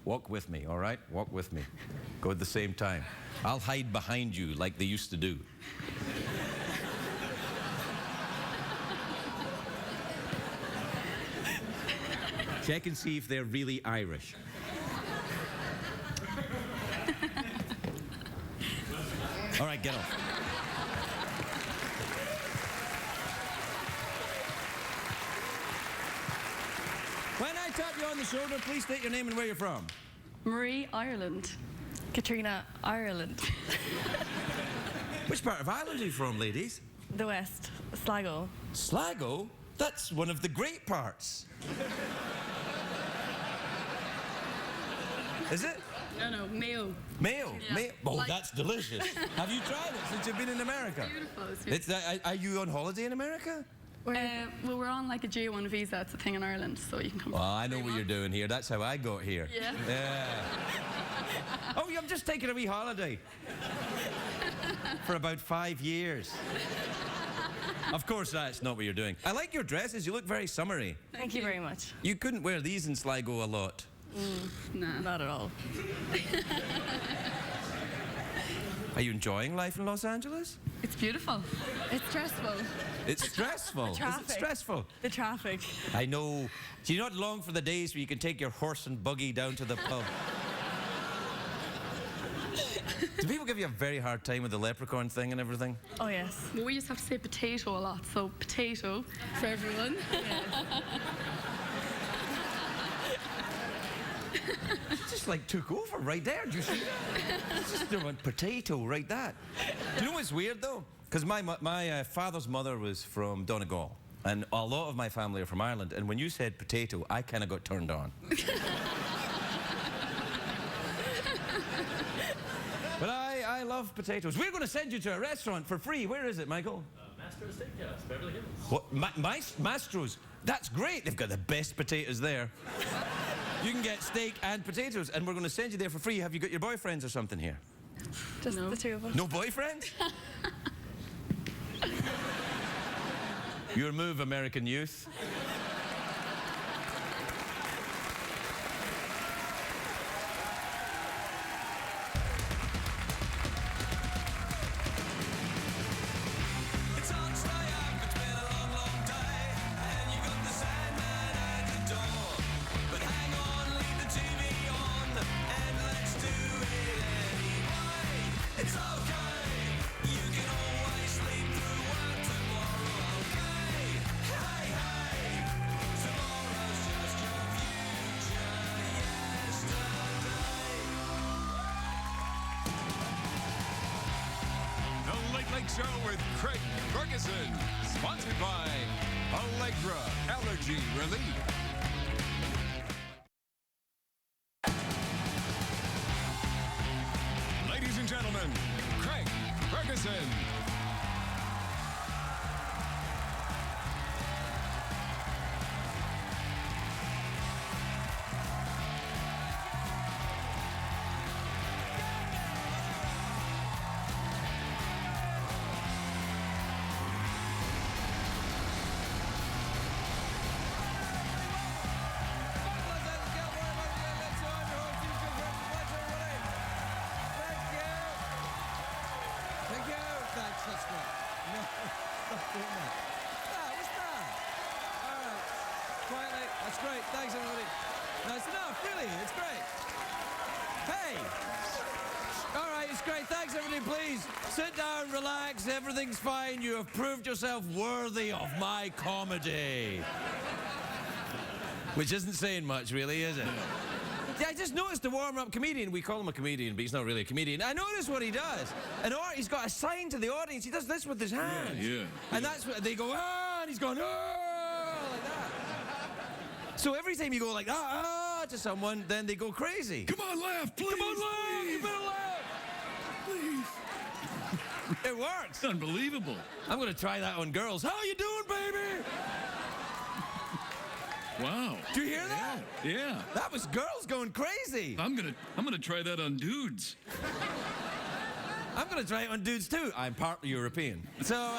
Walk with me, all right? Walk with me. Go at the same time. I'll hide behind you like they used to do. Check and see if they're really Irish. All right, get off. When I tap you on the shoulder, please state your name and where you're from. Marie, Ireland. Katrina, Ireland. Which part of Ireland are you from, ladies? The West, Sligo. Sligo? That's one of the great parts. Is it? No, Mayo. Mayo? Yeah. Mayo? Oh, Like- that's delicious. Have you tried it since you've been in America? Beautiful. It's, are you on holiday in America? Well, we're on like a J1 visa. It's a thing in Ireland, so you can come. Well, I know what you're doing here. That's how I got here. Yeah. Yeah. Oh, I'm just taking a wee holiday. For about 5 years. Of course, that's not what you're doing. I like your dresses. You look very summery. Thank you very much. You couldn't wear these in Sligo a lot. Nah. Not at all. Are you enjoying life in Los Angeles? It's beautiful. It's stressful. It's stressful. Is it Traffic. stressful? The traffic. I know. Do you not long for the days where you can take your horse and buggy down to the pub? Do people give you a very hard time with the leprechaun thing and everything? Oh, yes. Well, we used to have to say potato a lot, so potato for everyone. It just like took over right there. Do you see that? It's just a potato right that. Do you know what's weird though? Because my father's mother was from Donegal, and a lot of my family are from Ireland. And when you said potato, I kind of got turned on. But I love potatoes. We're going to send you to a restaurant for free. Where is it, Michael? Mastro's Steakhouse, Beverly Hills. What? Mastro's? That's great. They've got the best potatoes there. You can get steak and potatoes, and we're going to send you there for free. Have you got your boyfriends or something here? Just No. the two of us. No boyfriends? Your move, American youth. Show with Craig Ferguson, sponsored by Allegra Allergy Relief. Ladies and gentlemen, Craig Ferguson. That's great. Thanks, everybody. That's enough, really. It's great. Hey. All right, it's great. Thanks, everybody. Please sit down, relax. Everything's fine. You have proved yourself worthy of my comedy. Which isn't saying much, really, is it? Yeah, I just noticed the warm-up comedian. We call him a comedian, but he's not really a comedian. I noticed what he does. He's got a sign to the audience. He does this with his hands. Yeah. And that's what they go, ah, and he's going, ah, like that. So every time you go like, to someone, then they go crazy. Come on, laugh, please. Come on, laugh. Please. You better laugh. Please. It works. Unbelievable. I'm going to try that on girls. How you doing, baby? Wow. Do you hear that? Yeah. That was girls going crazy. I'm gonna try that on dudes. I'm going to try it on dudes, too. I'm partly European. So,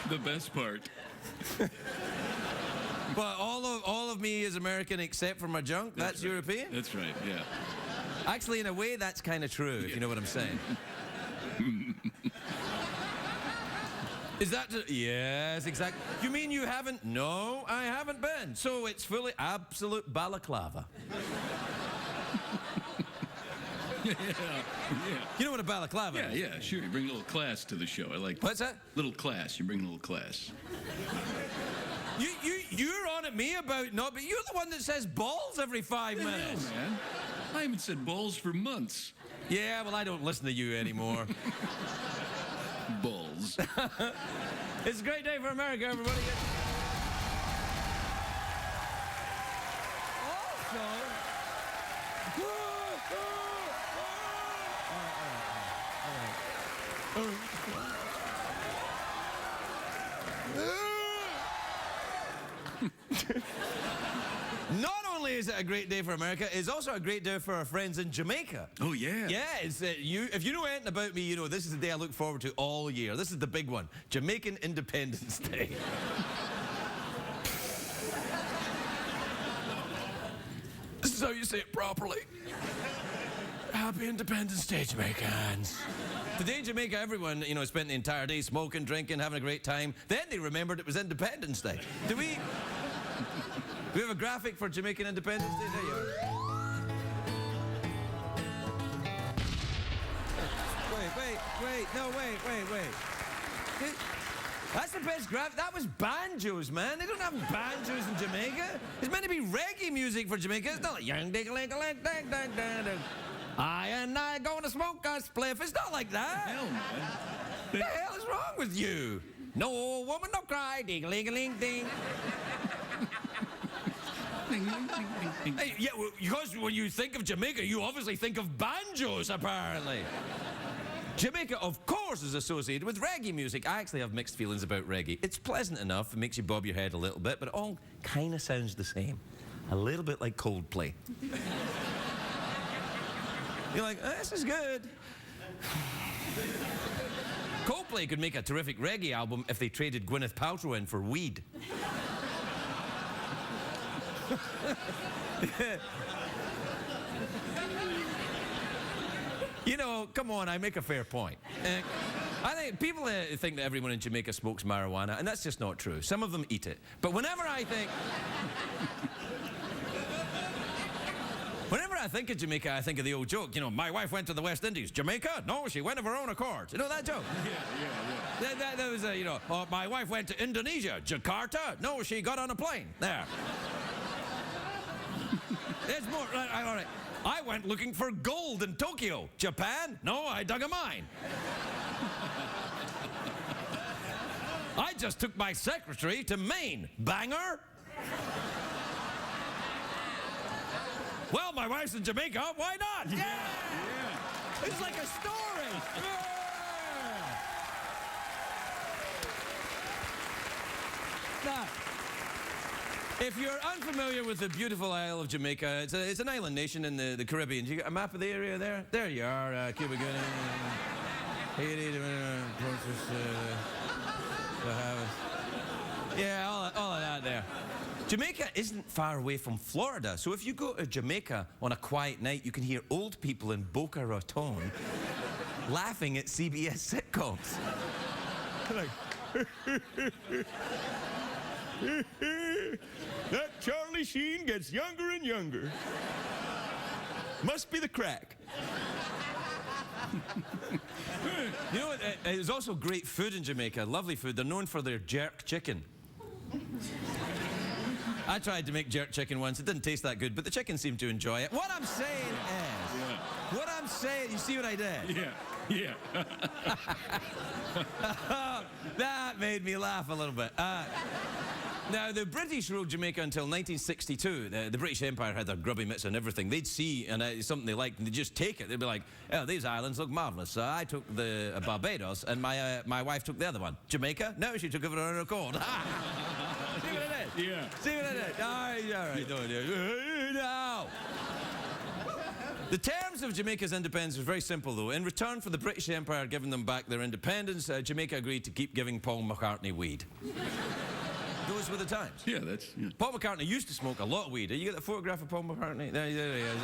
The best part. but all of me is American except for my junk. That's right. European? That's right, yeah. Actually, in a way, that's kind of true, if you know what I'm saying. Is that... Yes, exactly. You mean you haven't? No, I haven't been. So it's fully absolute balaclava. Yeah. You know what a balaclava is? Yeah, sure. You bring a little class to the show. I like that. What's that? Little class. You bring a little class. You're on at me about not, but you're the one that says balls every 5 minutes. Hell, man. I haven't said balls for months. Yeah, well, I don't listen to you anymore. Balls. It's a great day for America, everybody. Not only is it a great day for America, it's also a great day for our friends in Jamaica. Oh, yeah. Yeah, it's, if you know anything about me, you know this is the day I look forward to all year. This is the big one, Jamaican Independence Day. This is how you say it properly. Happy Independence Day, Jamaicans. Today in Jamaica, everyone, you know, spent the entire day smoking, drinking, having a great time. Then they remembered it was Independence Day. Do we have a graphic for Jamaican Independence Day? There you are. Wait. That's the best graphic. That was banjos, man. They don't have banjos in Jamaica. It's meant to be reggae music for Jamaica. It's not like young ding a ling a ling dang dang dang dang. I gonna smoke a spliff. It's not like that. Hell, man. What the hell is wrong with you? No woman, no cry. Ding a ling a ling ding. Hey, yeah, well, because when you think of Jamaica, you obviously think of banjos, apparently. Jamaica, of course, is associated with reggae music. I actually have mixed feelings about reggae. It's pleasant enough, it makes you bob your head a little bit, but it all kind of sounds the same. A little bit like Coldplay. You're like, this is good. Coldplay could make a terrific reggae album if they traded Gwyneth Paltrow in for weed. You know, come on, I make a fair point. I think people think that everyone in Jamaica smokes marijuana, and that's just not true. Some of them eat it. But whenever I think of Jamaica, I think of the old joke. You know, my wife went to the West Indies. Jamaica? No, she went of her own accord. You know that joke? Yeah. That was, you know, oh, my wife went to Indonesia. Jakarta? No, she got on a plane. There. There's more. All right. I went looking for gold in Tokyo. Japan? No, I dug a mine. I just took my secretary to Maine. Banger? Well, my wife's in Jamaica. Why not? Yeah! It's like a story. Now, if you're unfamiliar with the beautiful Isle of Jamaica, it's an island nation in the Caribbean. You got a map of the area there? There you are, Cuba, Guinea, Haiti, Bahamas. Yeah, all of that there. Jamaica isn't far away from Florida, so if you go to Jamaica on a quiet night, you can hear old people in Boca Raton laughing at CBS sitcoms. Like, that Charlie Sheen gets younger and younger. Must be the crack. You know what? There's also great food in Jamaica, lovely food. They're known for their jerk chicken. I tried to make jerk chicken once. It didn't taste that good, but the chicken seemed to enjoy it. What I'm saying is, you see what I did? Yeah. That made me laugh a little bit. Now, the British ruled Jamaica until 1962. The British Empire had their grubby mitts and everything. They'd see something they liked, and they'd just take it. They'd be like, oh, these islands look marvelous. So I took the Barbados, and my wife took the other one. Jamaica? No, she took it of her own accord. See what I did? Yeah. See what I did? All right. Don't do it. No. The terms of Jamaica's independence was very simple, though. In return for the British Empire giving them back their independence, Jamaica agreed to keep giving Paul McCartney weed. Those were the times. Yeah, that's. Yeah. Paul McCartney used to smoke a lot of weed. You get the photograph of Paul McCartney? There he is.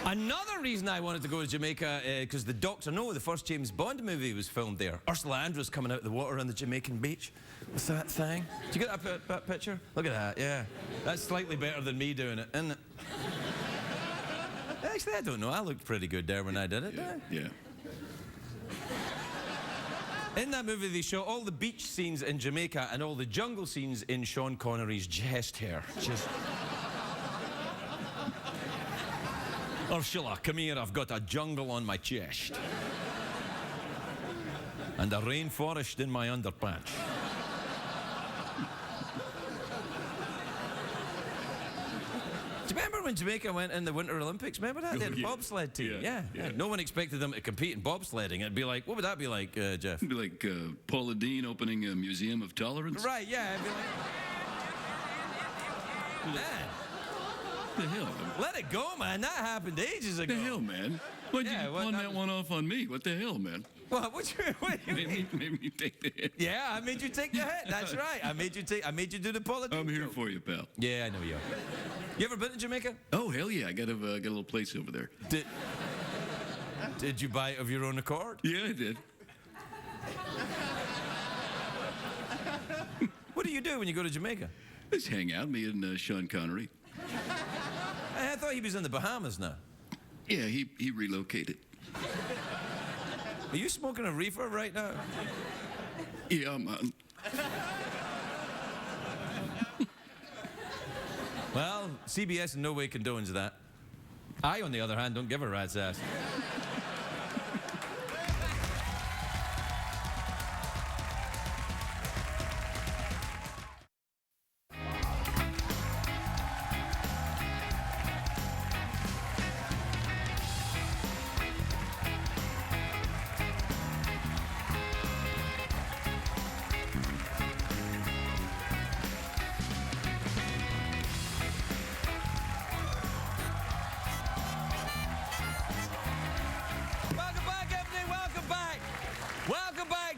Another reason I wanted to go to Jamaica, because the Doctor No, the first James Bond movie, was filmed there. Ursula Andress coming out of the water on the Jamaican beach with that thing. Do you get that picture? Look at that, yeah. That's slightly better than me doing it, isn't it? Actually, I don't know. I looked pretty good there when I did it. Yeah. In that movie, they show all the beach scenes in Jamaica and all the jungle scenes in Sean Connery's chest hair. Just... Ursula, come here, I've got a jungle on my chest. And a rainforest in my underpants. Do you remember when Jamaica went in the Winter Olympics? Remember that? They had a bobsled team. Yeah. No one expected them to compete in bobsledding. It'd be like, what would that be like, Jeff? It'd be like Paula Deen opening a museum of tolerance. Right, yeah. It'd be like... Man. The hell? Let it go, man. That happened ages ago. The hell, man? Why'd you pawn that one off on me? What the hell, man? What you mean? Made me take the hit. Yeah, I made you take the hit. That's right. I made you do the politics. I'm here for you, pal. Yeah, I know you are. You ever been to Jamaica? Oh, hell yeah. I got a little place over there. Did you buy it of your own accord? Yeah, I did. What do you do when you go to Jamaica? Let's hang out, me and Sean Connery. I thought he was in the Bahamas now. Yeah, he relocated. Are you smoking a reefer right now? Yeah, man. Well, CBS in no way condones that. I, on the other hand, don't give a rat's ass.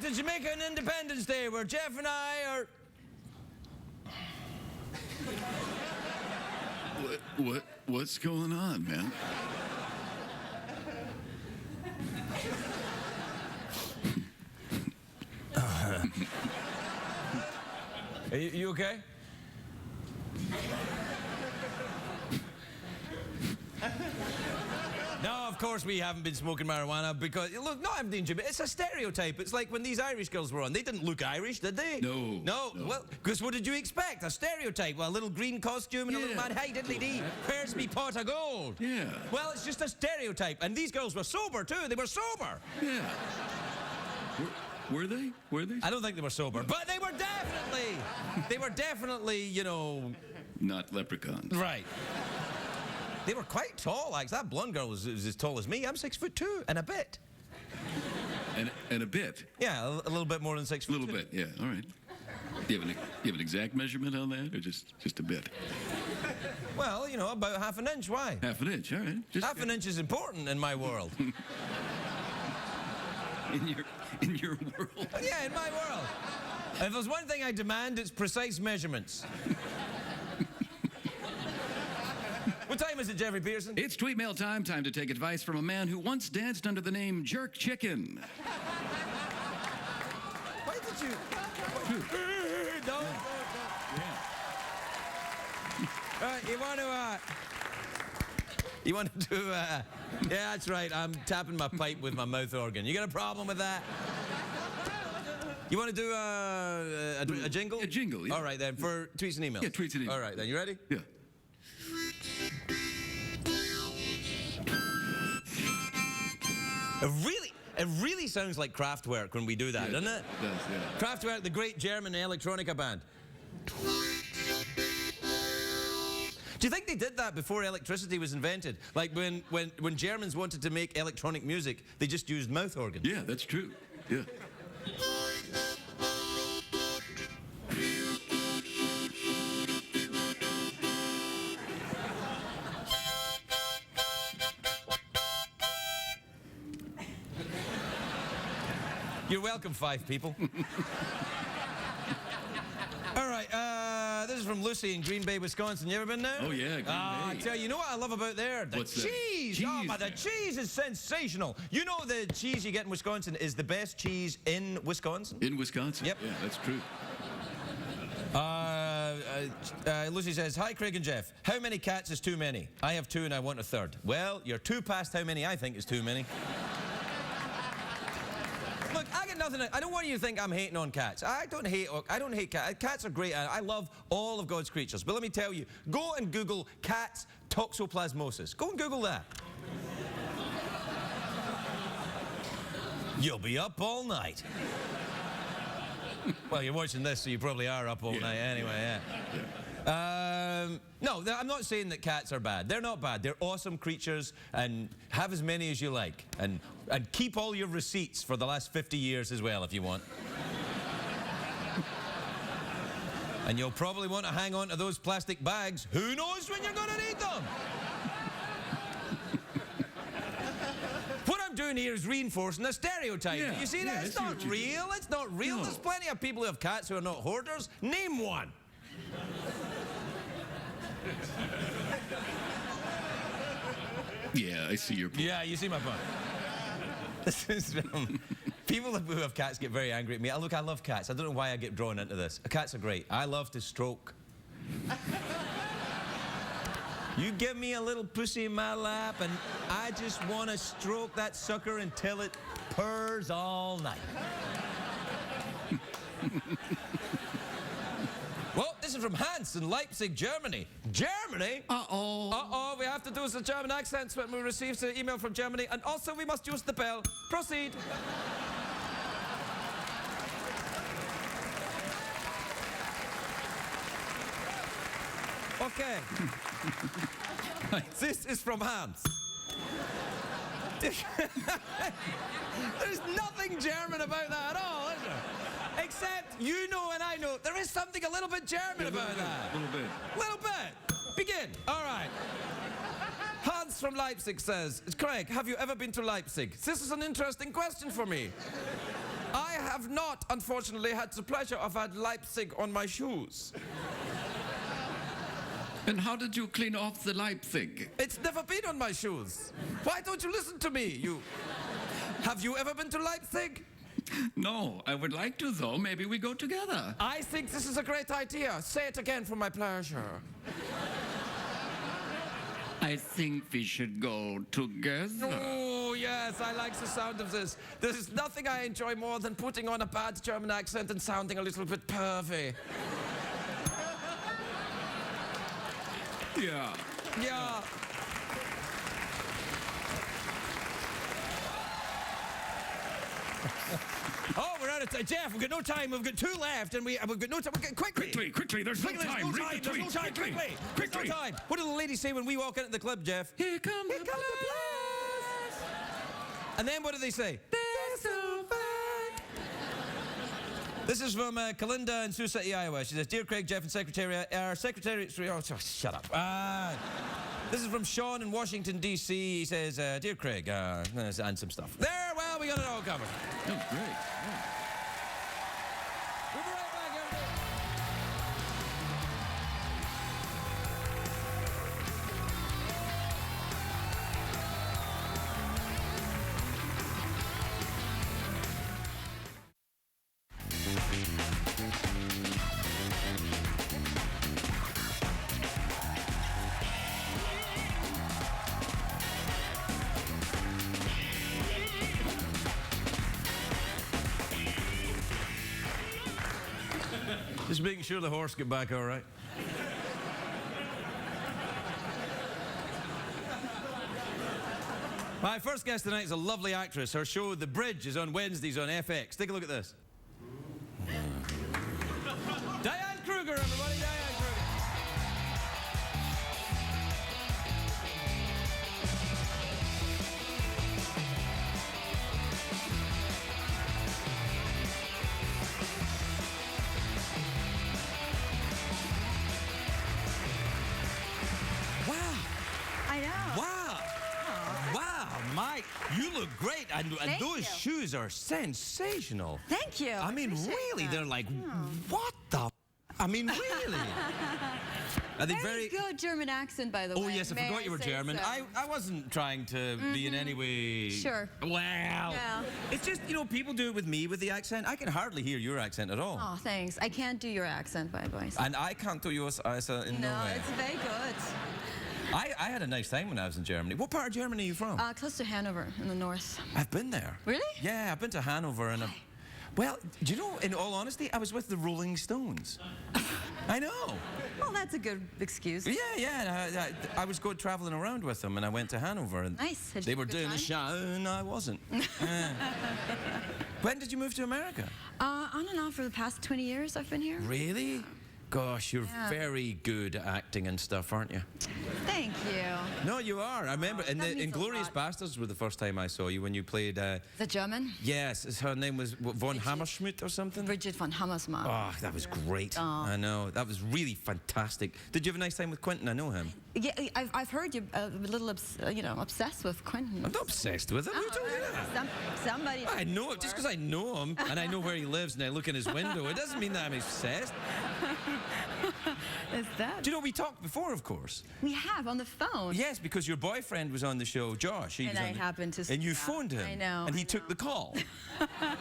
To Jamaican Independence Day, where Jeff and I are... What's going on, man? Are you okay? No, of course we haven't been smoking marijuana because, look, not everything in Jamaica. It's a stereotype. It's like when these Irish girls were on. They didn't look Irish, did they? No. Well, because what did you expect? A stereotype. Well, a little green costume and a little man, hey, diddly-dee, where's me pot of gold? Yeah. Well, it's just a stereotype. And these girls were sober, too. They were sober. Yeah. Were they? Were they? I don't think they were sober, but they were definitely, you know... Not leprechauns. Right. They were quite tall, like that blonde girl was as tall as me. I'm 6'2" and a bit. And a bit? Yeah, a little bit more than 6'2". A little bit, yeah, all right. Do you have an exact measurement on that, or just a bit? Well, you know, about half an inch. Why? Half an inch, all right. Half an inch is important in my world. In your world? Yeah, in my world. If there's one thing I demand, it's precise measurements. What time is it, Jeffrey Pearson? It's tweet mail time. Time to take advice from a man who once danced under the name Jerk Chicken. Why did you... Don't. Yeah. You want to do... Yeah, that's right. I'm tapping my pipe with my mouth organ. You got a problem with that? You want to do a jingle? A jingle, yeah. All right, then, for tweets and emails. Yeah, tweets and emails. All right, then. You ready? Yeah. It really sounds like Kraftwerk when we do that, doesn't it? It does, yeah. Kraftwerk, the great German electronica band. Do you think they did that before electricity was invented? Like when Germans wanted to make electronic music, they just used mouth organs? Yeah, that's true. Yeah. You're welcome, 5 people. All right, this is from Lucy in Green Bay, Wisconsin. You ever been there? Oh, yeah, Green I Bay. tell you know what I love about there? The What's that? cheese. Oh, Cheese but the there. cheese is sensational. You know the cheese you get in Wisconsin is the best cheese in Wisconsin? In Wisconsin? Yep. Yeah, that's true. Lucy says, hi, Craig and Jeff. How many cats is too many? I have 2 and I want a 3rd. Well, you're 2 past how many I think is too many. Look, I got nothing. I don't want you to think I'm hating on cats. I don't hate cats. Cats are great. I love all of God's creatures. But let me tell you, go and Google cats toxoplasmosis. Go and Google that. You'll be up all night. Well, you're watching this, so you probably are up all night anyway, yeah. No, I'm not saying that cats are bad. They're not bad. They're awesome creatures, and have as many as you like. And keep all your receipts for the last 50 years as well, if you want. And you'll probably want to hang on to those plastic bags. Who knows when you're going to need them? What I'm doing here is reinforcing a stereotype. Yeah, You see yeah, that? I It's see not what you're doing. real. It's not real. No. There's plenty of people who have cats who are not hoarders. Name one. Yeah, I see your point. Yeah, you see my point. This is people who have cats get very angry at me. Look, I love cats. I don't know why I get drawn into this. Cats are great. I love to stroke. You give me a little pussy in my lap, and I just want to stroke that sucker until it purrs all night. Well, this is from Hans in Leipzig, Germany. Germany? Uh-oh. Uh-oh, we have to do the German accents when we receive the email from Germany. And also, we must use the bell. Proceed. Okay. This is from Hans. There's nothing German about that at all, is there? Except you know and I know there is something a little bit German about that. A little bit. Little bit. Begin. All right. Hans from Leipzig says, Craig, have you ever been to Leipzig? This is an interesting question for me. I have not, unfortunately, had the pleasure of had Leipzig on my shoes. And how did you clean off the Leipzig? It's never been on my shoes. Why don't you listen to me? Have you ever been to Leipzig? No, I would like to, though. Maybe we go together. I think this is a great idea. Say it again for my pleasure. I think we should go together. Oh, yes, I like the sound of this. There's nothing I enjoy more than putting on a bad German accent and sounding a little bit pervy. Yeah. Yeah. Oh, we're out of time. Jeff, we've got no time. We've got 2 left, and we've got no time. Quickly. Quickly, there's no Quickly, time. there's no Read time. the There's no tweet. time. Quickly. There's no time. What do the ladies say when we walk into the club, Jeff? Here comes the Comes the blast. And then what do they say? They're so fine. This is from Kalinda in Sioux City, Iowa. She says, Dear Craig, Jeff, and Secretary, our Secretary... Oh, shut up. This is from Sean in Washington, D.C. He says, Dear Craig, and some stuff. There, well, we got it all covered. Oh, great. Yeah. We'll be right back, everybody. Just making sure the horse get back all right. My first guest tonight is a lovely actress. Her show, The Bridge, is on Wednesdays on FX. Take a look at this. Diane Kruger, everybody, Diane Kruger. Wow. I know. Wow. Wow, Mike, you look great. and Thank those you. shoes are sensational. Thank you. I mean, appreciate really, that. they're like, what the? I mean, really. Are they Very good German accent, by the Oh, way. yes, I May forgot you were say German. so. I wasn't trying to be in any way... Sure. Well, Yeah. it's just, you know, people do it with me with the accent. I can hardly hear your accent at all. Oh, thanks. I can't do your accent, by the way. And I can't do yours in no No, way. it's very good. I had a nice time when I was in Germany. What part of Germany are you from? Close to Hanover in the north. I've been there. Really? Yeah, I've been to Hanover and... Well, do you know, in all honesty, I was with the Rolling Stones. I know. Well, that's a good excuse. Yeah. I was going traveling around with them, and I went to Hanover, and Nice. Had you they have a were good doing a time? show, and I wasn't. When did you move to America? On and off for the past 20 years I've been here. Really? Gosh, you're Yeah. very good at acting and stuff, aren't you? Thank you. No, you are. I remember that means a Inglorious lot. Bastards were the first time I saw you when you played. The German? Yes, her name was von Hammerschmidt or something. Bridget von Hammersmark. Oh, that was great. Oh. I know. That was really fantastic. Did you have a nice time with Quentin? I know him. Yeah, I've heard you're a little, obsessed with Quentin. I'm not obsessed with him. Who told you that? Somebody. I know it. Just because I know him and I know where he lives and I look in his window, it doesn't mean that I'm obsessed. Is that? Do you know, we talked before, of course. We have on the phone. Yes, because your boyfriend was on the show, Josh. He And was I on the- happened to And you yeah, phoned him. I know. And he I took know. the call.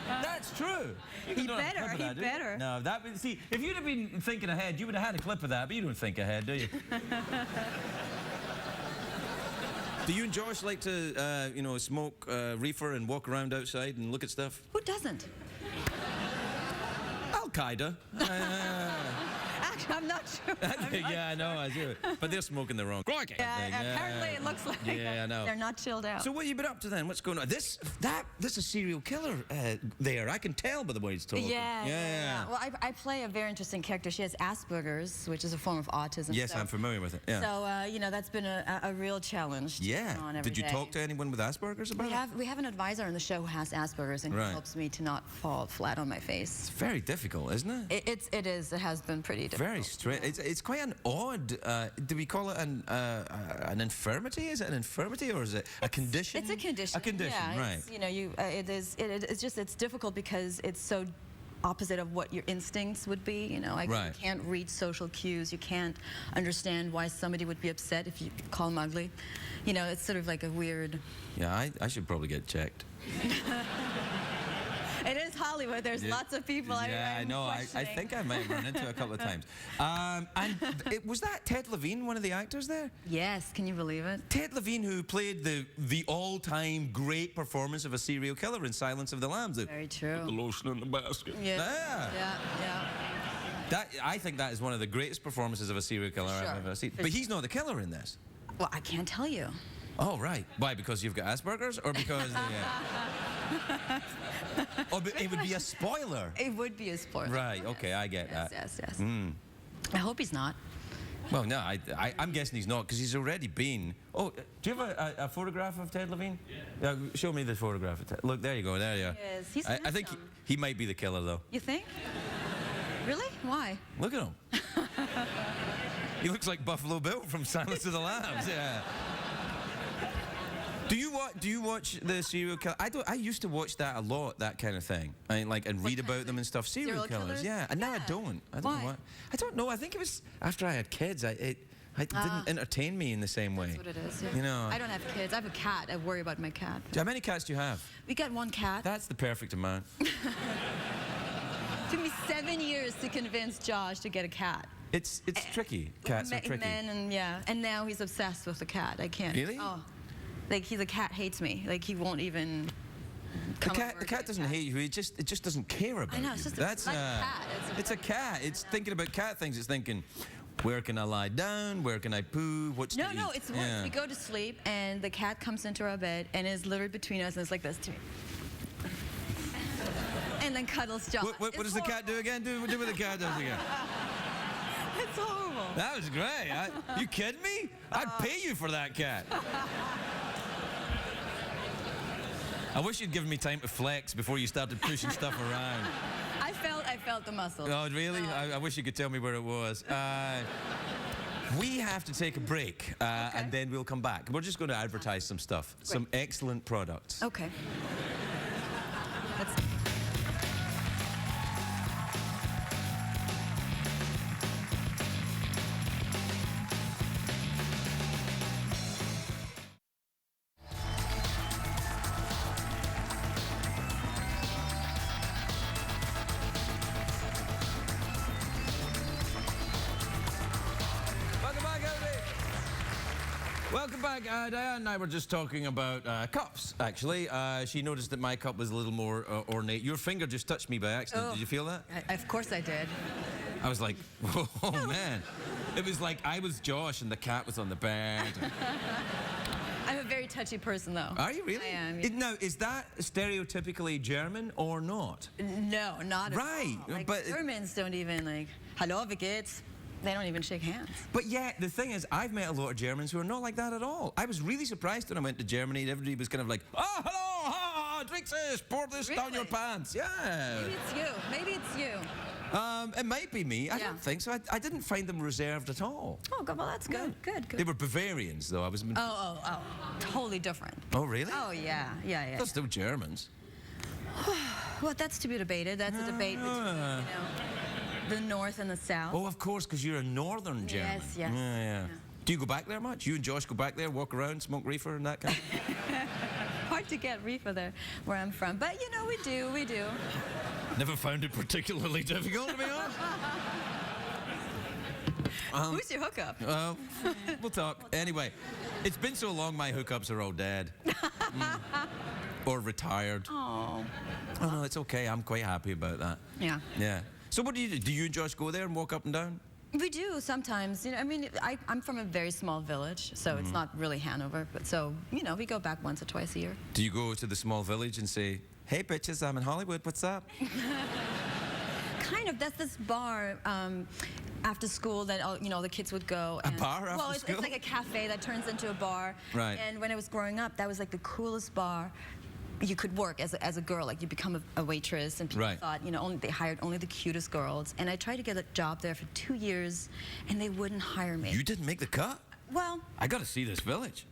That's true. He better. No, see, if you'd have been thinking ahead, you would have had a clip of that, but you don't think ahead, do you? Do you and Josh like to, smoke reefer and walk around outside and look at stuff? Who doesn't? Al-Qaeda. Actually, I'm not sure. Yeah, I know, I do. But they're smoking the wrong thing. Apparently it looks like Yeah, I know. they're not chilled out. So what have you been up to then? What's going on? This is a serial killer there. I can tell by the way he's talking. Yeah. Well, I play a very interesting character. She has Asperger's, which is a form of autism. Yes, so, I'm familiar with it. Yeah. So, that's been a real challenge. to Yeah. take on every Did you day. talk to anyone with Asperger's about it? We have an advisor on the show who has Asperger's, and Right. he helps me to not fall flat on my face. It's very difficult, isn't it? It is. It has been pretty difficult. Very straight. It's quite an odd. Do we call it an infirmity? Is it an infirmity or is it a condition? It's a condition. A condition, yeah, right? It's difficult because it's so opposite of what your instincts would be. You Right. can't read social cues. You can't understand why somebody would be upset if you call them ugly. It's sort of like a weird. Yeah, I should probably get checked. It is Hollywood. There's lots of people. Yeah, I know. I think I might have run into it a couple of times. Was that Ted Levine, one of the actors there? Yes. Can you believe it? Ted Levine, who played the all-time great performance of a serial killer in Silence of the Lambs. Very true. The lotion in the basket. Yeah. Yeah. I think that is one of the greatest performances of a serial killer Sure. I've ever seen. But he's not the killer in this. Well, I can't tell you. Oh, right. Why? Because you've got Asperger's? Or because... it would be a spoiler. It would be a spoiler. Right, okay, I get that. Yes. I hope he's not. Well, no, I'm guessing he's not, because he's already been... Oh, do you have a photograph of Ted Levine? Yeah. Show me the photograph of Ted. Look, there you go, there you are. Yes, he's I think handsome. he might be the killer, though. You think? Really? Why? Look at him. He looks like Buffalo Bill from Silence of the Lambs, yeah. Do you watch the serial killer? I used to watch that a lot, that kind of thing. And read about them and stuff. Serial killers, yeah. And now I don't. I don't know why. I don't know. I think it was after I had kids. It didn't entertain me in the same way. That's what it is. Yeah. I don't have kids. I have a cat. I worry about my cat. How many cats do you have? We got one cat. That's the perfect amount. It took me 7 years to convince Josh to get a cat. It's tricky. Cats are tricky. And now he's obsessed with the cat. I can't. Really? Oh, the cat hates me. He won't even. The cat doesn't hate you. It just doesn't care about you. I know. It's just That's a cat. It's a cat. It's thinking about cat things. It's thinking, where can I lie down? Where can I poo? What's to eat? No, it's worse. We go to sleep and the cat comes into our bed and is literally between us and it's like this to me. And then cuddles Josh. What does the cat do again? Do what the cat does again. It's horrible. That was great. You kidding me? I'd pay you for that cat. I wish you'd given me time to flex before you started pushing stuff around. I felt the muscle. Oh, really? I wish you could tell me where it was. We have to take a break, and then we'll come back. We're just going to advertise some stuff, some excellent products. Okay. That's Welcome back, everybody. Welcome back. Diane and I were just talking about cups, actually. She noticed that my cup was a little more ornate. Your finger just touched me by accident. Oh. Did you feel that? Of course I did. I was like, oh, man. It was like I was Josh and the cat was on the bed. I'm a very touchy person, though. Are you really? I am. Yeah. Now, is that stereotypically German or not? No, not Right, at all. Like, but- Germans don't even like, hello, wie geht's? They don't even shake hands. But yeah, the thing is, I've met a lot of Germans who are not like that at all. I was really surprised when I went to Germany and everybody was kind of like, oh, hello, ha, drink this, pour this down your Really? pants. Yeah. Maybe it's you. Maybe it's you. It might be me. I Yeah. don't think so. I didn't find them reserved at all. Oh, good. Well, that's good. Good, They good. were Bavarians, though. I was. Oh. Totally different. Oh, really? Oh, yeah. They're still Germans. Well, that's to be debated. That's a debate between, the North and the South. Oh, of course, because you're a northern German. Yes. Yeah. Do you go back there much? You and Josh go back there, walk around, smoke reefer and that kind of Hard to get reefer there where I'm from. But, we do. Never found it particularly difficult, to be honest. Who's your hookup? We'll talk. Anyway, it's been so long, my hookups are all dead. Or retired. Oh. Oh, no, it's okay. I'm quite happy about that. Yeah. Yeah. So what do you do? Do you and Josh go there and walk up and down? We do sometimes. I'm from a very small village, so it's not really Hanover. But so, we go back once or twice a year. Do you go to the small village and say, hey, bitches, I'm in Hollywood. What's up? Kind of. That's this bar after school that all the kids would go. A bar after well, it's school? like a cafe that turns into a bar. Right. And when I was growing up, that was like the coolest bar you could work as a girl. Like you become a waitress, and people Right. thought they hired only the cutest girls. And I tried to get a job there for 2 years, and they wouldn't hire me. You didn't make the cut? Well, I got to see this village.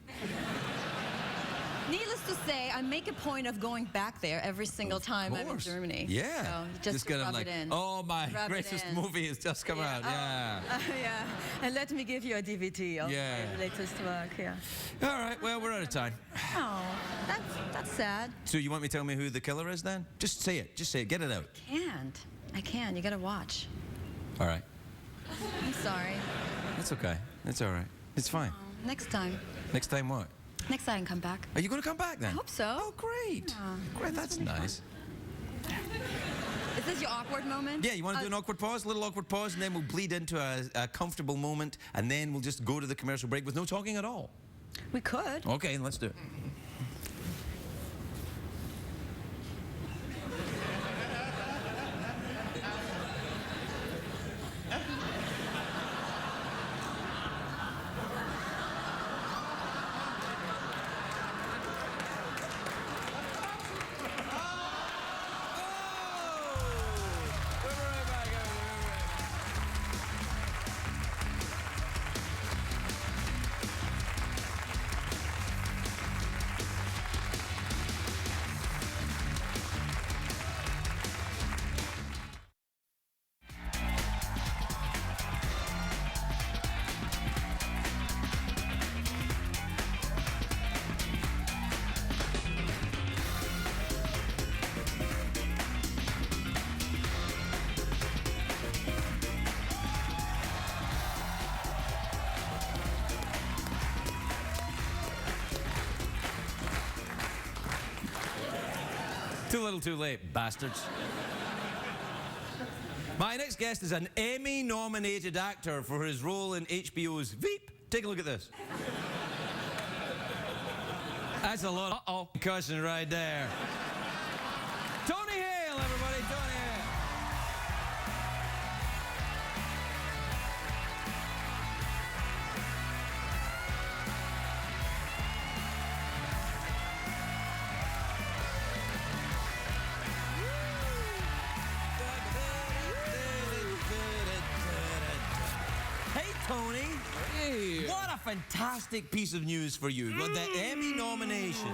needless to say, I make a point of going back there every single time I'm in course. Germany. Yeah. So just to kind of rub like, it in. oh, my Rub it greatest in. movie has just come out. Yeah. Yeah. And let me give you a DVD of Yeah. my latest work. Yeah. All right, well, we're out of time. Oh, that's sad. So you want me to tell me who the killer is then? Just say it. Just say it. Get it out. I can't. You gotta watch. All right. I'm sorry. It's okay. It's all right. It's fine. Next time. Next time what? Next time, come back. Are you going to come back then? I hope so. Oh, great. Yeah. Great, that's nice. Is this your awkward moment? Yeah, you want to do an awkward pause? A little awkward pause, and then we'll bleed into a comfortable moment, and then we'll just go to the commercial break with no talking at all. We could. Okay, let's do it. Too little, too late, bastards. My next guest is an Emmy-nominated actor for his role in HBO's Veep. Take a look at this. That's a lot of concussion right there. Tony Hale, everybody, Tony Hale. Hey, Tony. Hey. What a fantastic piece of news for you. The Emmy nomination.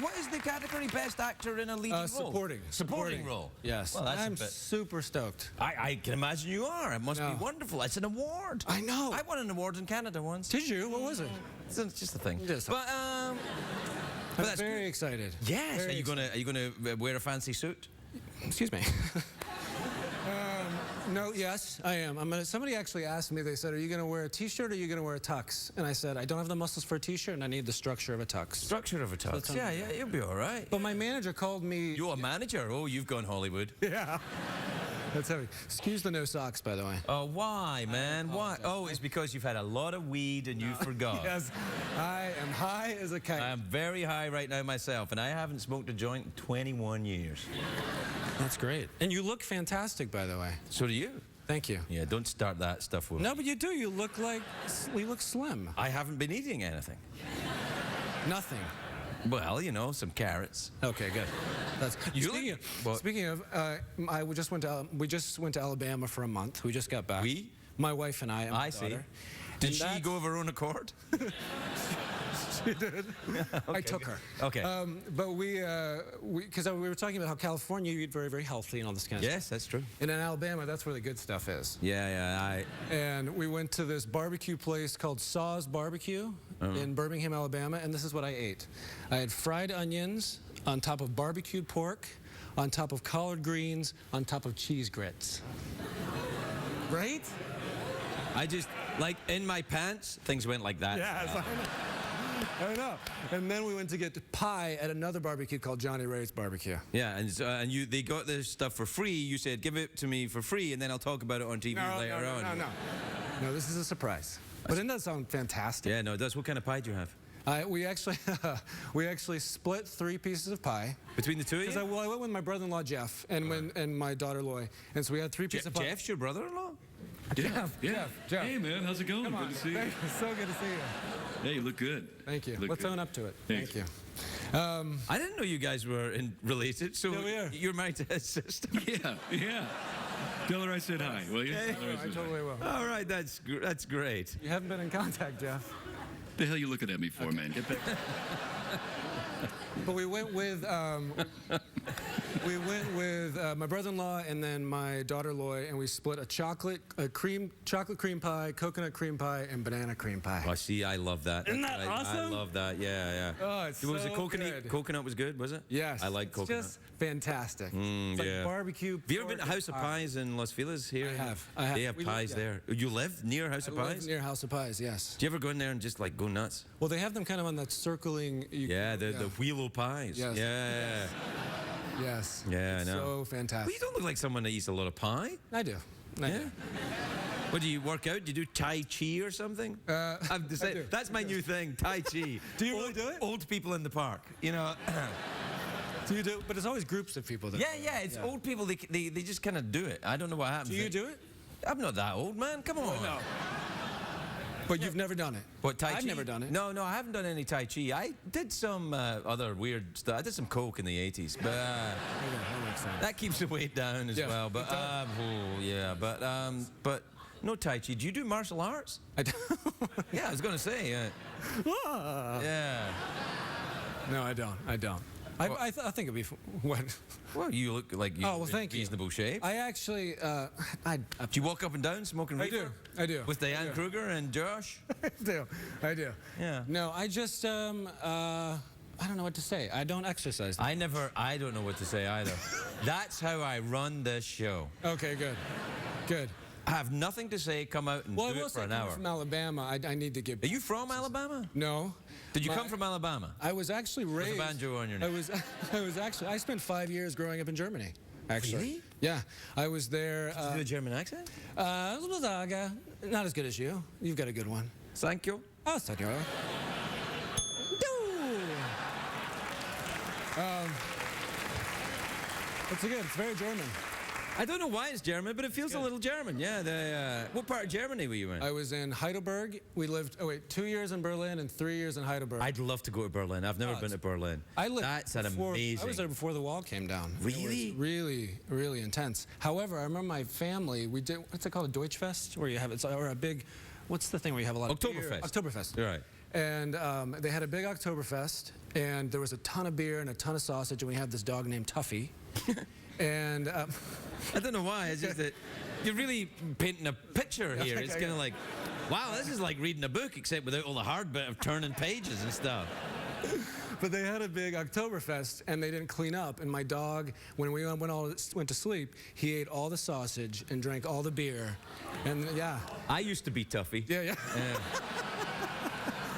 What is the category? Best actor in a leading role? Supporting. Supporting role. Yes. Well, that's I'm a bit... super stoked. I can imagine you are. It must No. be wonderful. It's an award. I know. I won an award in Canada once. Did you? What was it? It's just a thing. Just- But I'm that's very good. excited. Yes. Very Are you gonna wear a fancy suit? Excuse me. No, yes, I am. Somebody actually asked me, they said, are you going to wear a T-shirt or are you going to wear a tux? And I said, I don't have the muscles for a T-shirt and I need the structure of a tux. Structure of a tux. Yeah, you'll be all right. But my manager called me... You're a manager? Oh, you've gone Hollywood. Yeah. That's heavy. Excuse the no socks, by the way. Oh, why, man? Why? Oh, it's because you've had a lot of weed and you forgot. Yes, I am high as a kite. I am very high right now myself, and I haven't smoked a joint in 21 years. That's great. And you look fantastic, by the way. So do you. Thank you. Yeah, don't start that stuff with me. No, but you do. You look slim. I haven't been eating anything. Nothing. Well, you know, some carrots. Okay, good. That's You speaking look- of, what? speaking of we just went to Alabama for a month. We just got back. We? My wife and I. And my I see. daughter. Did And she that's- go of her own accord? She did. I took her. Okay. But because we were talking about how California you eat very, very healthy and all this kind of stuff. Yes, that's true. And in Alabama, that's where the good stuff is. Yeah, And we went to this barbecue place called Saw's Barbecue in Birmingham, Alabama, and this is what I ate. I had fried onions on top of barbecued pork, on top of collard greens, on top of cheese grits. Right? I just, like, in my pants, things went like that. Yes, I know. And then we went to get pie at another barbecue called Johnny Ray's Barbecue. Yeah, and they got this stuff for free. You said, give it to me for free, and then I'll talk about it on TV later on. No, this is a surprise. But doesn't that sound fantastic? Yeah, no, it does. What kind of pie do you have? We actually split 3 pieces of pie. Between the two of you? Because I went with my brother-in-law Jeff and my daughter Loy, and so we had 3 pieces of pie. Jeff's your brother-in-law? Jeff. Hey, man, how's it going? Come on. Good to see you. Thank you. So good to see you. Hey, you look good. Thank you. Look Let's good. own up to it. Thanks. Thank you. I didn't know you guys were related, so Yeah, we are. you're married to his sister. Yeah. Tell her I said hi, will you? Yeah, Tell her I I said hi. totally will. All right, that's great. You haven't been in contact, Jeff. The hell you looking at me for, man? Get back. But we went with my brother-in-law and then my daughter Loy, and we split a chocolate cream pie, coconut cream pie, and banana cream pie. Oh, see, I love that. Isn't that I awesome? love that. Yeah. Oh, it's Was so it coconut? good. Coconut was good, was it? Yes. I like coconut. It's just fantastic. It's like yeah. barbecue. Have you ever been to pork House of pie. Pies in Las Feliz here? I have. They have We live- pies yeah. there. You live near House of I live Pies? near House of Pies, yes. Do you ever go in there and just like go nuts? Well, they have them kind of on that circling. Yeah, the Wheelo pies. Yes. Yeah. Yes. Yeah, I It's know. So Well, fantastic. you don't look like someone that eats a lot of pie. I do. I do. What, do you work out? Do you do Tai Chi or something? I've decided, do. that's my new thing, Tai Chi. Do you really do it? Old people in the park, you know. Do you do? But it's always groups of people. Yeah, it's old people, they just kind of do it. I don't know what happens. Do you do it? I'm not that old, man. Come on. No. But you've never done it. What, Tai Chi? I've never done it. No, I haven't done any Tai Chi. I did some other weird stuff. I did some coke in the 80s, but Okay, that makes sense. that keeps the weight down as Yeah, well. But but no Tai Chi. Do you do martial arts? I do. Yeah, I was gonna say. Yeah. No, I don't. I think it'd be what? Well, you look like you're Oh, well, in thank you. reasonable shape. I actually, Do you walk up and down smoking reefer? I do. With Diane Kruger and Josh? I do. Yeah. No, I just, I don't know what to say. I don't exercise. I don't know what to say either. That's how I run this show. Okay, good. I have nothing to say, come out and Well, I do will it for say, an coming hour. from Alabama, I need to give. Are you from Alabama? No. Did you come from Alabama? I was actually With raised. a banjo on your I neck. was actually. I spent 5 years growing up in Germany. Actually. Really? Yeah, I was there. Do you do a German accent? Not as good as you. You've got a good one. Thank you. Oh, senor. It's good. It's very German. I don't know why it's German, but it feels a little German. Yeah. What part of Germany were you in? I was in Heidelberg. We lived, 2 years in Berlin and 3 years in Heidelberg. I'd love to go to Berlin. I've never been to Berlin. That's amazing. I was there before the wall came down. Really? It was really, really intense. However, I remember my family, we did, what's it called, a Deutschfest? Where you have, or a big, what's the thing where you have a lot of beer? Oktoberfest. Oktoberfest. You're right. And they had a big Oktoberfest, and there was a ton of beer and a ton of sausage, and we had this dog named Tuffy. And I don't know why. It's just that you're really painting a picture here. It's kind of like, wow, this is like reading a book, except without all the hard bit of turning pages and stuff. But they had a big Oktoberfest, and they didn't clean up. And my dog, when we went to sleep, he ate all the sausage and drank all the beer. And yeah. I used to be Tuffy. Yeah.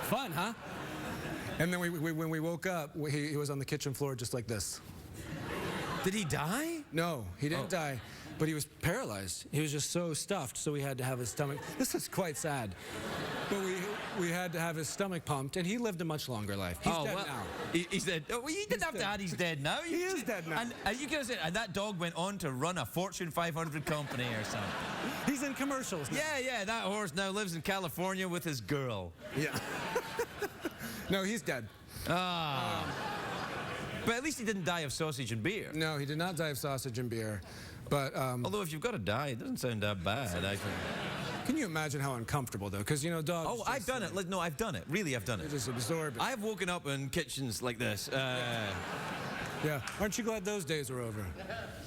Fun, huh? And then when we woke up, he was on the kitchen floor just like this. Did he die? No, he didn't die, but he was paralyzed. He was just so stuffed, so we had to have his stomach. This is quite sad. But we had to have his stomach pumped, and he lived a much longer life. He's dead now. He said, oh, well, you didn't have to add he's dead now. He is dead now. And you could have said, and that dog went on to run a Fortune 500 company or something. He's in commercials now. Yeah, that horse now lives in California with his girl. Yeah. No, he's dead. But at least he didn't die of sausage and beer. No, he did not die of sausage and beer. But although if you've got to die, it doesn't sound that bad. I think. Can you imagine how uncomfortable though? Because you know, dogs. Oh, I've done it. No, I've done it. Really, I've done it. Just absorb it. I've woken up in kitchens like this. Yeah. Aren't you glad those days are over?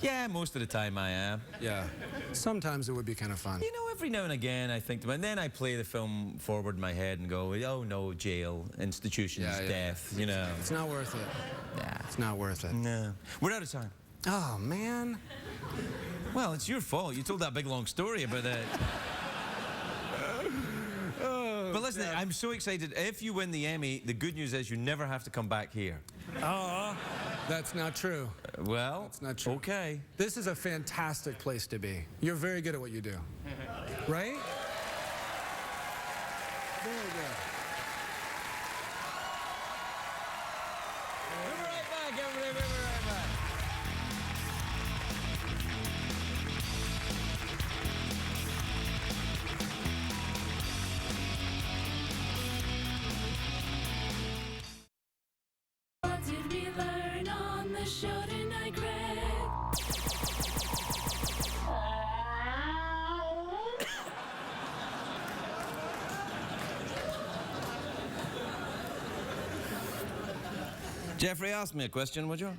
Yeah, most of the time I am. Yeah. Sometimes it would be kind of fun. You know, every now and again I think to myself, and then I play the film forward in my head and go, oh no, jail, institutions, death, you know. It's not worth it. Yeah. It's not worth it. No. We're out of time. Oh, man. Well, it's your fault. You told that big long story about that. But listen, I'm so excited. If you win the Emmy, the good news is you never have to come back here. Oh, that's not true. Well, That's not true. Okay. This is a fantastic place to be. You're very good at what you do. Right? Very good. We'll be right back, everybody. We'll be right back. What did we learn on the show tonight, Greg? Jeffrey, ask me a question, would you?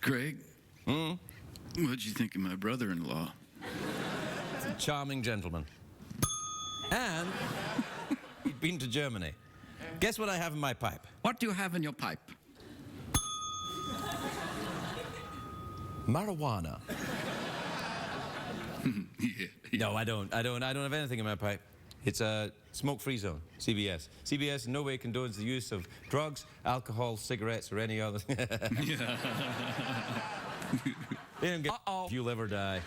Craig? What'd you think of my brother-in-law? Charming gentleman. And he'd been to Germany. Guess what I have in my pipe? What do you have in your pipe? Marijuana. Yeah. No, I don't have anything in my pipe. It's a smoke-free zone, CBS. CBS in no way condones the use of drugs, alcohol, cigarettes, or any other. Yeah. They don't get if you'll ever die.